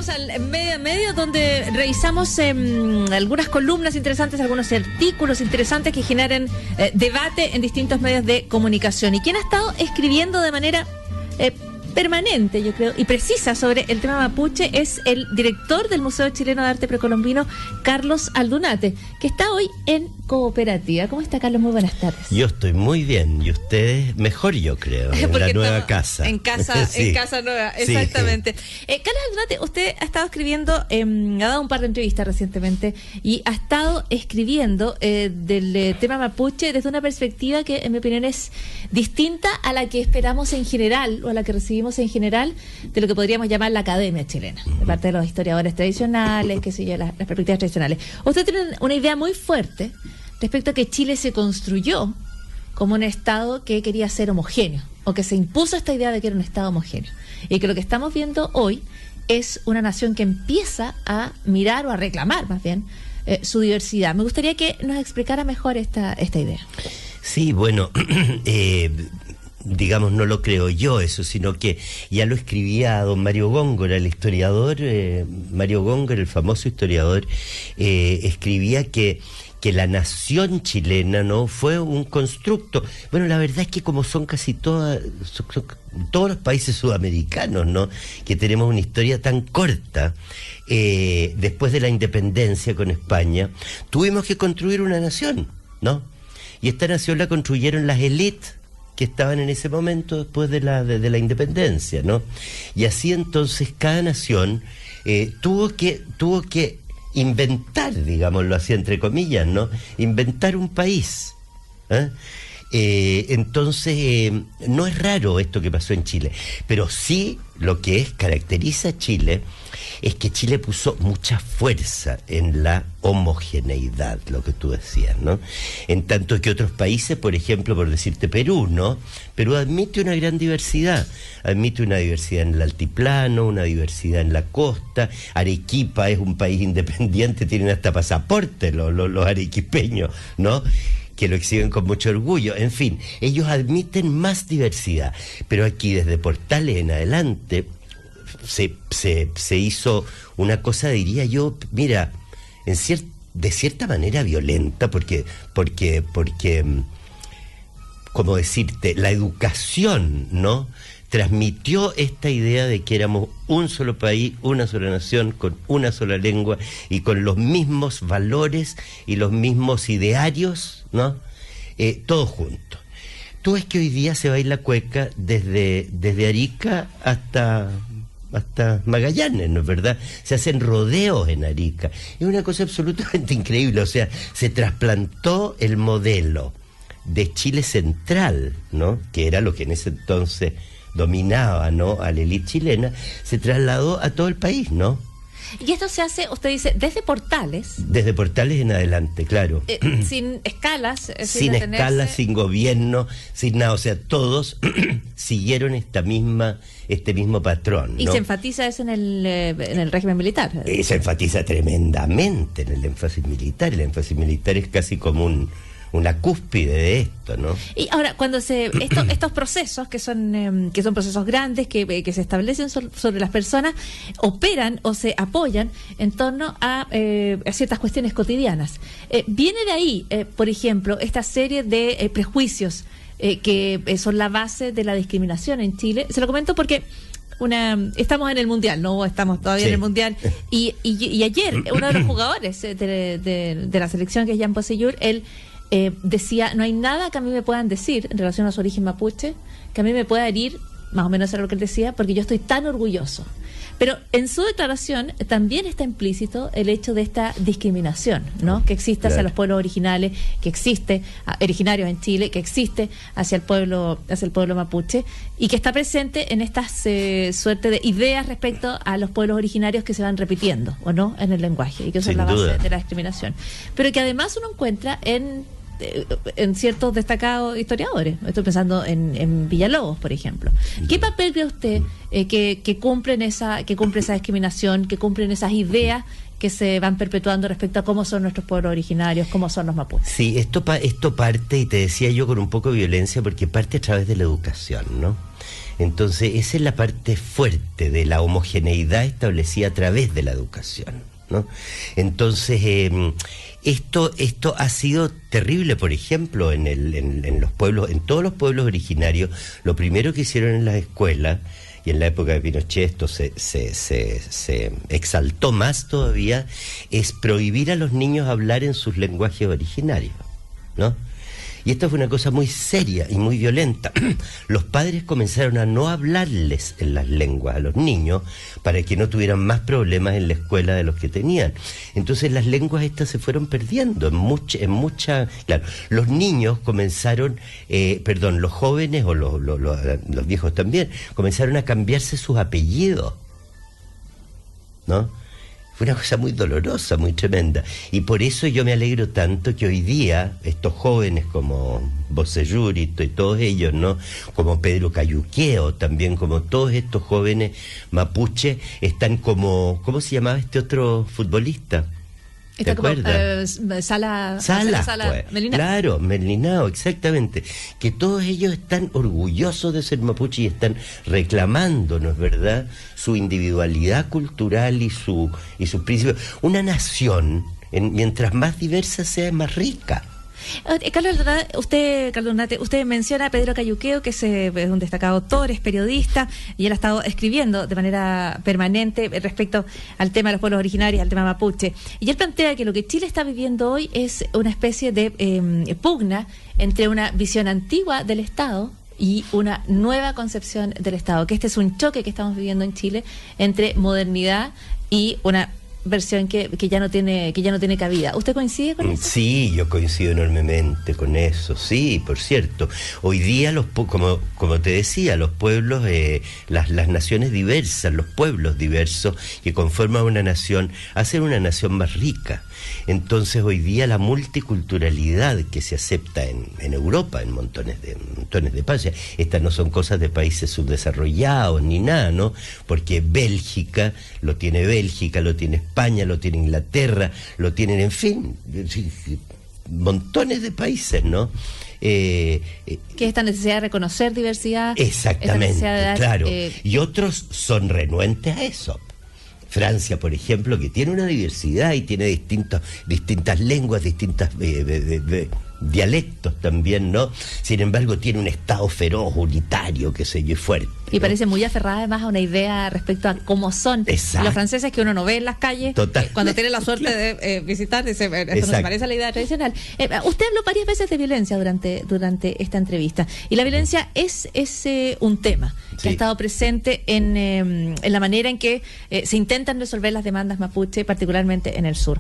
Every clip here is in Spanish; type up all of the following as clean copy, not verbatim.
Vamos al medio a medio, donde revisamos algunas columnas interesantes, algunos artículos interesantes que generen debate en distintos medios de comunicación. Y quien ha estado escribiendo de manera permanente, yo creo, y precisa sobre el tema mapuche es el director del Museo Chileno de Arte Precolombino, Carlos Aldunate, que está hoy en Cooperativa. ¿Cómo está, Carlos? Muy buenas tardes. Yo estoy muy bien, y ustedes mejor, yo creo, en la nueva casa. En casa, sí. En casa nueva, exactamente. Sí. Carlos Aldunate, usted ha estado escribiendo, ha dado un par de entrevistas recientemente, y ha estado escribiendo del tema mapuche desde una perspectiva que, en mi opinión, es distinta a la que esperamos en general, o a la que recibimos en general, de lo que podríamos llamar la academia chilena, de parte de los historiadores tradicionales, qué sé yo, las perspectivas tradicionales. Usted tiene una idea muy fuerte respecto a que Chile se construyó como un Estado que quería ser homogéneo, o que se impuso esta idea de que era un Estado homogéneo, y que lo que estamos viendo hoy es una nación que empieza a mirar, o a reclamar más bien, su diversidad. Me gustaría que nos explicara mejor esta idea. Sí, bueno, digamos, no lo creo yo eso, sino que ya lo escribía don Mario Góngora, el historiador, Mario Góngora, el famoso historiador, escribía que la nación chilena no fue un constructo. Bueno, la verdad es que como son casi todos los países sudamericanos, ¿no?, que tenemos una historia tan corta, después de la independencia con España, tuvimos que construir una nación, ¿no? Y esta nación la construyeron las élites que estaban en ese momento después de la independencia, ¿no? Y así entonces cada nación tuvo que inventar, digámoslo así entre comillas, ¿no? Inventar un país. Entonces, no es raro esto que pasó en Chile, pero sí lo que caracteriza a Chile es que Chile puso mucha fuerza en la homogeneidad, lo que tú decías, ¿no? En tanto que otros países, por ejemplo, por decirte Perú, ¿no? Perú admite una gran diversidad, admite una diversidad en el altiplano, una diversidad en la costa. Arequipa es un país independiente, tienen hasta pasaporte los arequipeños, ¿no?, que lo exhiben con mucho orgullo. En fin, ellos admiten más diversidad, pero aquí desde Portales en adelante se hizo una cosa, diría yo, mira, de cierta manera violenta, porque como decirte, la educación, ¿no?, transmitió esta idea de que éramos un solo país, una sola nación, con una sola lengua y con los mismos valores y los mismos idearios, ¿no? Todos juntos. Tú ves que hoy día se baila cueca desde Arica hasta Magallanes, ¿no es verdad? Se hacen rodeos en Arica. Es una cosa absolutamente increíble. O sea, se trasplantó el modelo de Chile central, ¿no?, que era lo que en ese entonces dominaba, ¿no?, a la élite chilena, se trasladó a todo el país, ¿no? Y esto se hace, usted dice, desde Portales. Desde Portales en adelante, claro. Sin escalas. Sin escalas, sin gobierno, sin nada. O sea, todos siguieron este mismo patrón, ¿no? Y se enfatiza eso en el régimen militar. Se enfatiza tremendamente en el énfasis militar. El énfasis militar es casi como una cúspide de esto, ¿no? Y ahora, cuando estos procesos que son procesos grandes, que se establecen sobre las personas, operan o se apoyan en torno a ciertas cuestiones cotidianas. Viene de ahí, por ejemplo, esta serie de prejuicios que son la base de la discriminación en Chile. Se lo comento porque estamos en el Mundial, no estamos todavía en el Mundial, y ayer uno de los jugadores de la selección, que es Jan Poseyur, él decía: no hay nada que a mí me puedan decir en relación a su origen mapuche que a mí me pueda herir, más o menos era lo que él decía, porque yo estoy tan orgulloso. Pero en su declaración también está implícito el hecho de esta discriminación, ¿no?, que existe hacia los pueblos originales, que existe originarios en Chile, que existe hacia el pueblo mapuche, y que está presente en estas suerte de ideas respecto a los pueblos originarios que se van repitiendo, ¿o no?, en el lenguaje, y que son la base de la discriminación. Pero que además uno encuentra en ciertos destacados historiadores. Estoy pensando en Villalobos, por ejemplo. ¿Qué papel cree usted que cumple esa discriminación, que cumplen esas ideas que se van perpetuando respecto a cómo son nuestros pueblos originarios, cómo son los mapuches? Sí, esto parte, y te decía yo, con un poco de violencia, porque parte a través de la educación, ¿no? Entonces, esa es la parte fuerte de la homogeneidad establecida a través de la educación, ¿no? Entonces, esto ha sido terrible, por ejemplo, en los pueblos, en todos los pueblos originarios. Lo primero que hicieron en las escuelas, y en la época de Pinochet esto se exaltó más todavía, es prohibir a los niños hablar en sus lenguajes originarios, ¿no? Y esto fue una cosa muy seria y muy violenta. Los padres comenzaron a no hablarles en las lenguas a los niños para que no tuvieran más problemas en la escuela de los que tenían. Entonces las lenguas estas se fueron perdiendo claro, los niños comenzaron, los jóvenes o los viejos también, comenzaron a cambiarse sus apellidos, ¿no? Fue una cosa muy dolorosa, muy tremenda. Y por eso yo me alegro tanto que hoy día estos jóvenes como Bocellur y todos ellos, ¿no? Como Pedro Cayuqueo, también como todos estos jóvenes mapuche, están como, ¿cómo se llamaba este otro futbolista? ¿Te acuerdas? Sala pues, Melinao. Claro, Melinao, exactamente. Que todos ellos están orgullosos de ser mapuche y están reclamando, ¿no es verdad?, su individualidad cultural y sus principios. Una nación, mientras más diversa sea, es más rica. Carlos Aldunate, usted menciona a Pedro Cayuqueo, que es un destacado autor, es periodista, y él ha estado escribiendo de manera permanente respecto al tema de los pueblos originarios, al tema mapuche. Y él plantea que lo que Chile está viviendo hoy es una especie de pugna entre una visión antigua del Estado y una nueva concepción del Estado, que este es un choque que estamos viviendo en Chile entre modernidad y una versión que ya no tiene cabida. ¿Usted coincide con eso? Sí, yo coincido enormemente con eso, sí, por cierto. Hoy día, como te decía, los pueblos, las naciones diversas, los pueblos diversos que conforman una nación, hacen una nación más rica. Entonces hoy día la multiculturalidad que se acepta en Europa, en montones de países, estas no son cosas de países subdesarrollados ni nada, ¿no? Porque Bélgica, lo tiene España, lo tiene Inglaterra, lo tienen, en fin, montones de países, ¿no? Que esta necesidad de reconocer diversidad. Exactamente, claro. Y otros son renuentes a eso. Francia, por ejemplo, que tiene una diversidad y tiene distintas lenguas, distintas dialectos también, ¿no? Sin embargo, tiene un Estado feroz, unitario, qué sé yo, y fuerte, y ¿no? parece muy aferrada además a una idea respecto a cómo son los franceses que uno no ve en las calles. Total. Cuando tiene la suerte de visitar, dice, esto no se parece a la idea tradicional. Usted habló varias veces de violencia durante esta entrevista, y la violencia es un tema que ha estado presente en la manera en que se intentan resolver las demandas mapuche, particularmente en el sur.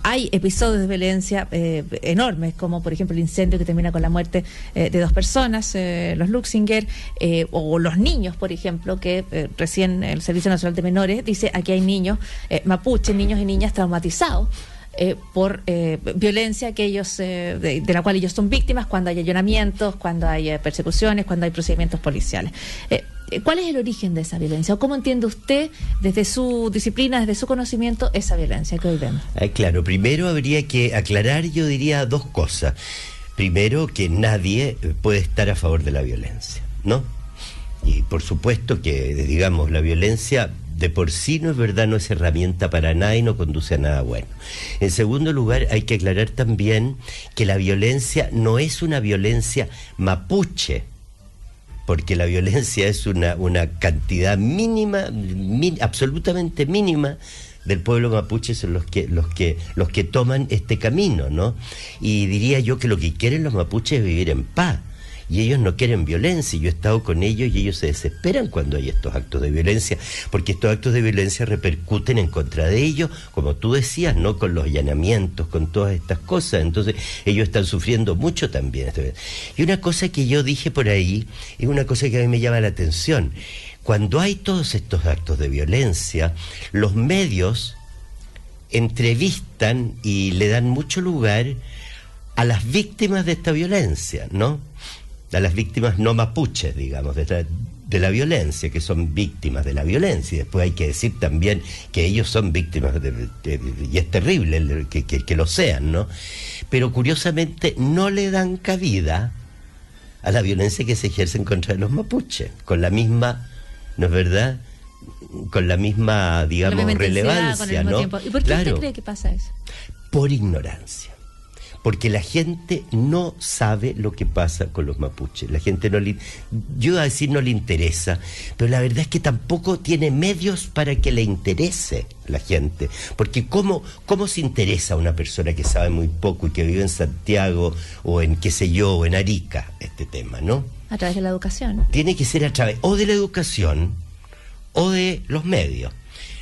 Hay episodios de violencia enormes, como por ejemplo el incendio que termina con la muerte de 2 personas, los Luxinger, o los niños, por ejemplo, que recién el Servicio Nacional de Menores dice: aquí hay niños mapuche, niños y niñas traumatizados por violencia que ellos de la cual ellos son víctimas cuando hay allanamientos, cuando hay persecuciones, cuando hay procedimientos policiales. ¿Cuál es el origen de esa violencia? ¿O cómo entiende usted, desde su disciplina, desde su conocimiento, esa violencia que hoy vemos? Claro, primero habría que aclarar, yo diría, 2 cosas. Primero, que nadie puede estar a favor de la violencia, ¿no? Y por supuesto que, digamos, la violencia de por sí, no es verdad, no es herramienta para nada y no conduce a nada bueno. En segundo lugar, hay que aclarar también que la violencia no es una violencia mapuche, porque la violencia es una cantidad mínima, absolutamente mínima, del pueblo mapuche. Son los que toman este camino, ¿no? Y diría yo que lo que quieren los mapuches es vivir en paz. Y ellos no quieren violencia. Yo he estado con ellos y ellos se desesperan cuando hay estos actos de violencia, porque estos actos de violencia repercuten en contra de ellos, como tú decías, ¿no? Con los allanamientos, con todas estas cosas. Entonces ellos están sufriendo mucho también. Y una cosa que yo dije por ahí es una cosa que a mí me llama la atención. Cuando hay todos estos actos de violencia, los medios entrevistan y le dan mucho lugar a las víctimas de esta violencia, ¿no? A las víctimas no mapuches, digamos, de la violencia, que son víctimas de la violencia. Y después hay que decir también que ellos son víctimas y es terrible que lo sean, ¿no? Pero curiosamente no le dan cabida a la violencia que se ejerce en contra de los mapuches, con la misma, ¿no es verdad?, con la misma, digamos, relevancia, ¿no? Tiempo. ¿Y por qué usted cree que pasa eso? Por ignorancia. Porque la gente no sabe lo que pasa con los mapuches. La gente no le... Yo iba a decir no le interesa, pero la verdad es que tampoco tiene medios para que le interese la gente. Porque ¿cómo se interesa a una persona que sabe muy poco y que vive en Santiago o en, qué sé yo, o en Arica, este tema, ¿no? A través de la educación. Tiene que ser a través o de la educación o de los medios.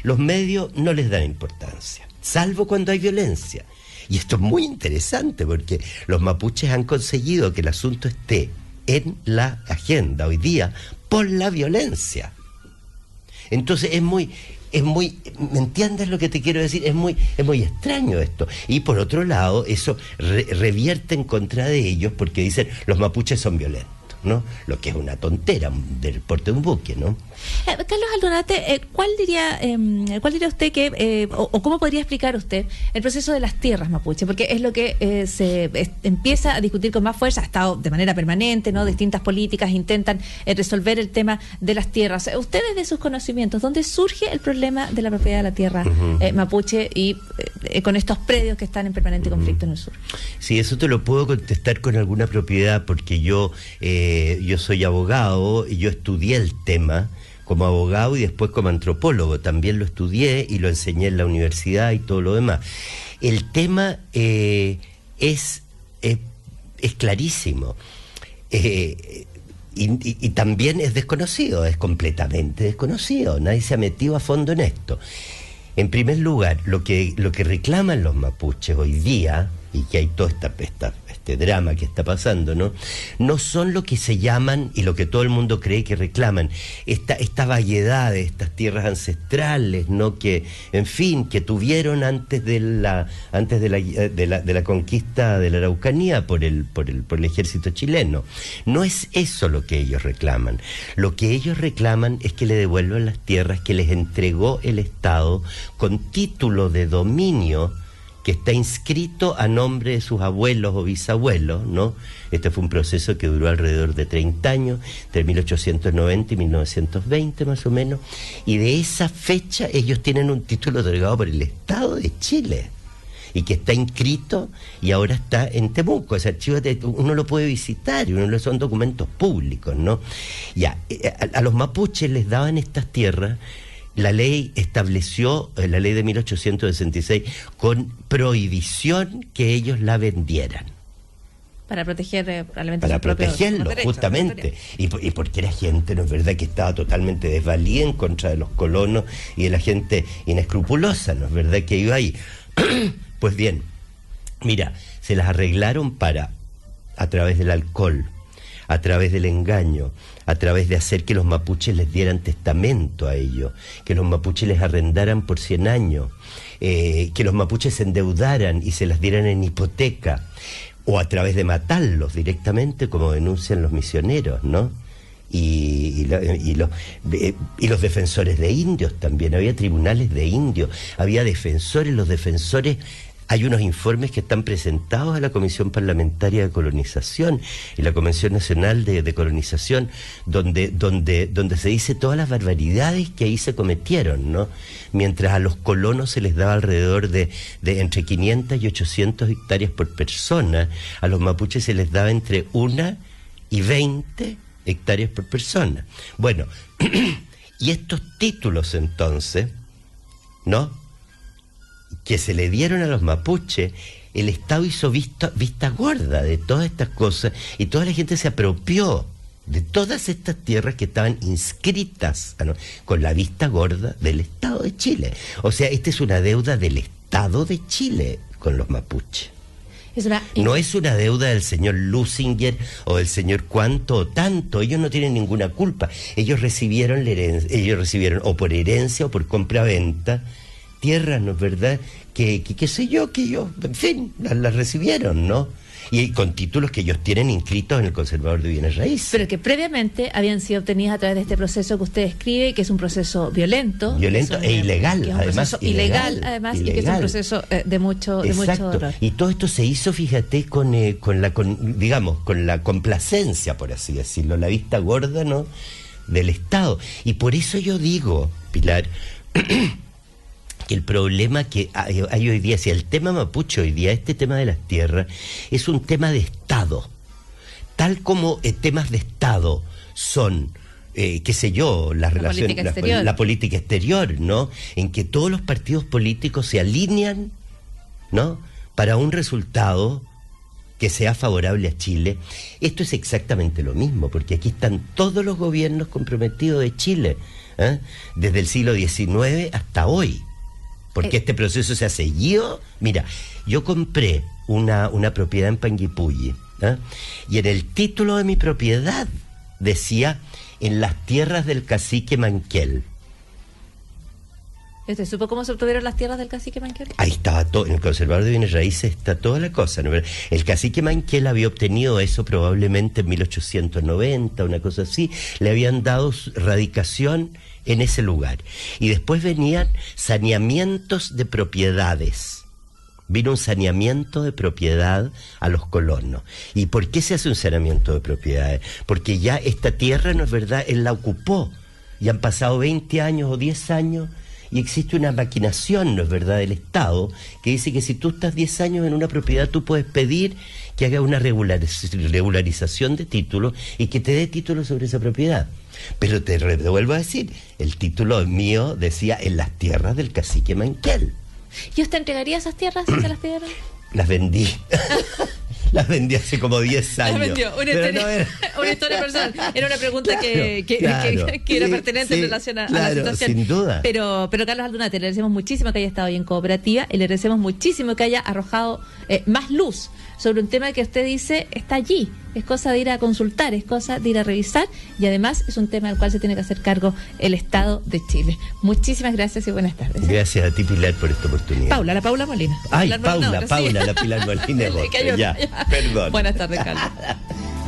Los medios no les dan importancia, salvo cuando hay violencia. Y esto es muy interesante porque los mapuches han conseguido que el asunto esté en la agenda hoy día por la violencia. Entonces es muy, ¿me entiendes lo que te quiero decir? Es muy extraño esto. Y por otro lado, eso revierte en contra de ellos porque dicen los mapuches son violentos, ¿no? Lo que es una tontera del porte de un buque, ¿no? Carlos Aldunate, ¿cuál diría usted que, o cómo podría explicar usted el proceso de las tierras mapuche? Porque es lo que empieza a discutir con más fuerza, ha estado de manera permanente, ¿no? Distintas políticas intentan resolver el tema de las tierras. Usted, desde sus conocimientos, ¿dónde surge el problema de la propiedad de la tierra mapuche y con estos predios que están en permanente conflicto en el sur? Sí, eso te lo puedo contestar con alguna propiedad porque yo soy abogado y yo estudié el tema como abogado y después como antropólogo. También lo estudié y lo enseñé en la universidad y todo lo demás. El tema es clarísimo. Y también es desconocido, es completamente desconocido. Nadie se ha metido a fondo en esto. En primer lugar, lo que reclaman los mapuches hoy día, y que hay todo este drama que está pasando, no son lo que se llaman y lo que todo el mundo cree que reclaman, esta variedad de estas tierras ancestrales, ¿no? Que, en fin, que tuvieron antes de la conquista de la Araucanía por el ejército chileno. No es eso lo que ellos reclaman. Lo que ellos reclaman es que le devuelvan las tierras que les entregó el Estado con título de dominio que está inscrito a nombre de sus abuelos o bisabuelos, ¿no? Este fue un proceso que duró alrededor de 30 años, entre 1890 y 1920 más o menos, y de esa fecha ellos tienen un título otorgado por el Estado de Chile, y que está inscrito y ahora está en Temuco. Ese archivo uno lo puede visitar y son documentos públicos, ¿no? Ya, a los mapuches les daban estas tierras. La ley estableció, la ley de 1866, con prohibición que ellos la vendieran. Para proteger para protegerlo, justamente. Y porque era gente, ¿no es verdad?, que estaba totalmente desvalida en contra de los colonos y de la gente inescrupulosa, ¿no es verdad?, que iba ahí. Pues bien, mira, se las arreglaron a través del alcohol, a través del engaño, a través de hacer que los mapuches les dieran testamento a ellos, que los mapuches les arrendaran por 100 años, que los mapuches se endeudaran y se las dieran en hipoteca, o a través de matarlos directamente, como denuncian los misioneros, ¿no? Y los defensores de indios también, había tribunales de indios, había defensores, los defensores. Hay unos informes que están presentados a la Comisión Parlamentaria de Colonización y la Convención Nacional de Colonización, donde se dice todas las barbaridades que ahí se cometieron, ¿no? Mientras a los colonos se les daba alrededor de entre 500 y 800 hectáreas por persona, a los mapuches se les daba entre 1 y 20 hectáreas por persona. Bueno, y estos títulos entonces, ¿no?, que se le dieron a los mapuches, el Estado hizo vista gorda de todas estas cosas y toda la gente se apropió de todas estas tierras que estaban inscritas con la vista gorda del Estado de Chile. O sea, esta es una deuda del Estado de Chile con los mapuches. No es una deuda del señor Lusinger o del señor cuánto o tanto. Ellos no tienen ninguna culpa. Ellos recibieron o por herencia o por compra-venta tierras, ¿no es verdad?, que qué sé yo, que ellos, en fin, las recibieron, ¿no? Y con títulos que ellos tienen inscritos en el Conservador de Bienes Raíces. Pero que previamente habían sido obtenidos a través de este proceso que usted describe, que es un proceso violento. E ilegal, que es un además. Ilegal, además, y que es un proceso de mucho dolor. Y todo esto se hizo, fíjate, con la complacencia, por así decirlo, la vista gorda, ¿no?, del Estado. Y por eso yo digo, Pilar, que el problema que hay hoy día, si el tema mapuche hoy día, este tema de las tierras, es un tema de Estado. Tal como temas de Estado son, qué sé yo, las relaciones, la política exterior, ¿no? En que todos los partidos políticos se alinean, ¿no?, para un resultado que sea favorable a Chile. Esto es exactamente lo mismo, porque aquí están todos los gobiernos comprometidos de Chile, desde el siglo XIX hasta hoy. Porque este proceso se ha seguido. Mira, yo compré una propiedad en Panguipulli, y en el título de mi propiedad decía: en las tierras del cacique Manquel. ¿Usted supo cómo se obtuvieron las tierras del cacique Manquel? Ahí estaba todo, en el Conservador de Bienes Raíces está toda la cosa, ¿no? El cacique Manquel había obtenido eso probablemente en 1890, una cosa así. Le habían dado radicación en ese lugar. Y después venían saneamientos de propiedades. Vino un saneamiento de propiedad a los colonos. ¿Y por qué se hace un saneamiento de propiedades? Porque ya esta tierra, no es verdad, él la ocupó. Y han pasado 20 años o 10 años y existe una maquinación, ¿no es verdad?, del Estado, que dice que si tú estás 10 años en una propiedad, tú puedes pedir que haga una regularización de título y que te dé título sobre esa propiedad. Pero te vuelvo a decir, el título mío decía: en las tierras del cacique Manquel. ¿Y usted entregaría esas tierras si se las pidieron? Las vendí. Las vendí hace como 10 años. Las vendió. Una historia personal. Era una pregunta que era pertinente en relación a la situación. Sin duda. Pero Carlos Aldunate, le agradecemos muchísimo que haya estado hoy en Cooperativa y le agradecemos muchísimo que haya arrojado más luz sobre un tema que usted dice está allí. Es cosa de ir a consultar, es cosa de ir a revisar, y además es un tema del cual se tiene que hacer cargo el Estado de Chile. Muchísimas gracias y buenas tardes. Gracias a ti, Pilar, por esta oportunidad. La Paula Molina. Ay, Paula, la Pilar Molina. Ya, perdón. Buenas tardes, Carlos.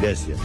Gracias.